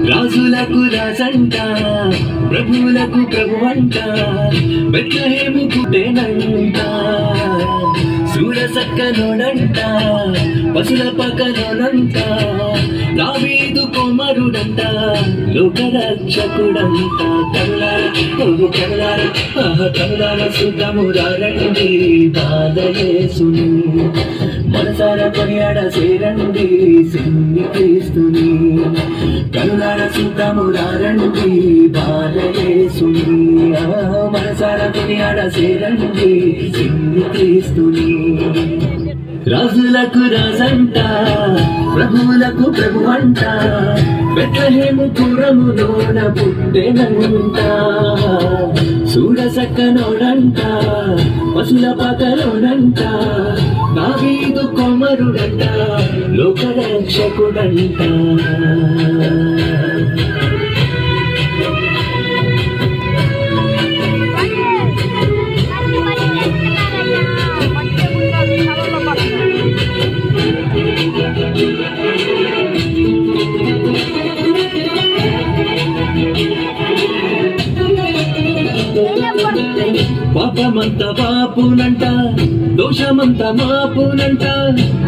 రాజులకు రాజంట, ప్రభువులకు ప్రభువంట, బెత్లెహేము పుట్టెనంట. సూరసక్కనోడంట, పశుల పక్కనోడంట, దావీదు కుమారుడంట, లోకరక్షకుడంట. కరులార సుతమురారండి బాధయేసుని, మనసారా కొనియాడ సేరండి సిన్ని క్రీస్తుని. కరులార సుతమురారండి బాధయేసుని, మనసారా కొనియాడ సేరండి సిన్ని క్రీస్తుని. రాజులకు రాజంట, ప్రభువులకు ప్రభువంట, బెత్లెహేము పురములోన పుట్టెనంట. సూరసక్కనోడంట, పశుల పకలోనంట, దావీదు కుమారుడంట, లోకరక్షకుడంట. పాపమంత పాపునంట, దోషమంత మాపునంట,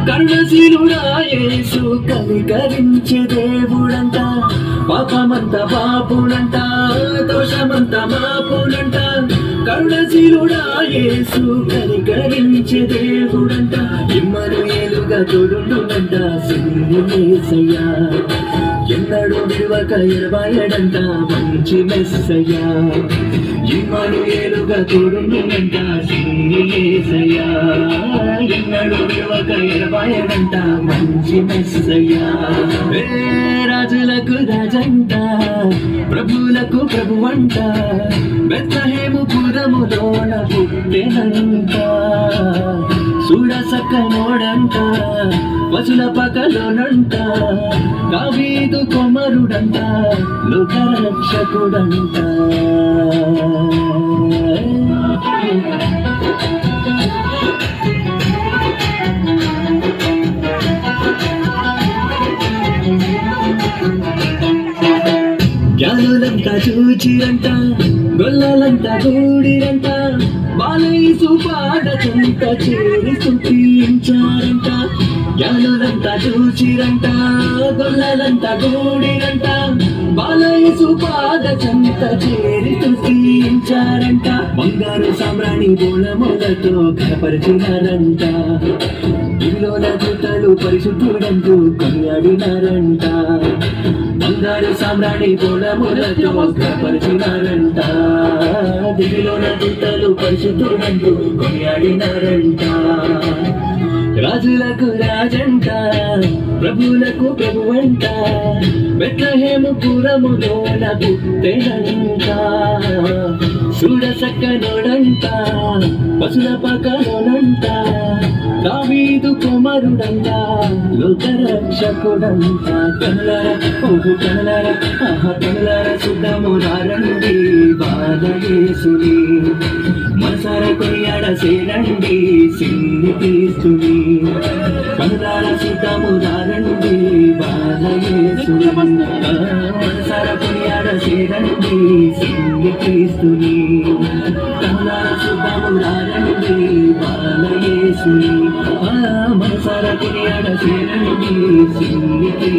కరుణశీలుడా యేసు కనికరించే దేవుడంట. పాపమంత పాపునంట, దోషమంత మాపునంట, కరుణశీలుడా యేసు కనికరించే దేవుడంట. ఇమ్మనుయేలుగా తోడుండునంట సిన్ని యేసయ్యా, ఎన్నడూ విడువక ఎడబాయడంట మంచి మెస్సయ్యా. ఇమ్మనుయేలుగా తోడుండునంట సిన్ని యేసయ్యా, ఎన్నడూ విడువక ఎడబాయడంట మంచి మెస్సయ్యా. రాజులకు రాజంట, ప్రభువులకు ప్రభువంట, బెత్లెహేము పురములోన పుట్టెనంట. సూరసక్కనోడంట, పశుల పకలోనంట, దావీదు కుమారుడంట, లోకరక్షకుడంట. జ్ఞానులంతా చూచిరంట, గొల్లలంతా గూడిరంట, బాలయేసు పాదచంత చేరి స్తుతించారంట. జ్ఞానులంతా చూచిరంట, గొల్లలంతా గూడిరంట, బాలయేసు పాదచంత చేరి స్తుతించారంట. బంగారు సామ్రాణి బోళములతో కనపరిచినారంట, ఇల్లోన దూతలు పరిశుద్ధుడంటూ కొనియాడినారంట. బంగారు సామ్రాణి బోళములతో కనపరిచినారంట, దివిలోన దూతలు పరిశుద్ధుడంటూ కొనియాడినారంట. రాజులకు రాజంట, ప్రభువులకు ప్రభువంట, బెత్లెహేము పురములోన పుట్టెనంట. సూరసక్కనోడంట, పశుల పకలోనంట, దావీదు కుమారుడంట, లోకరక్షకుడంట. కనులార సుతమురారండి బాధయేసుని, మనసారా కొనియాడ సేరండి సిన్ని క్రీస్తుని. కనులార సుతమురారండి బాధయేసుని, మనసారా కొనియాడ సేరండి సిన్ని క్రీస్తుని. కనులార సుతమురారండి బాధయేసుని, మనసారా కొనియాడ సేరండి సిన్ని.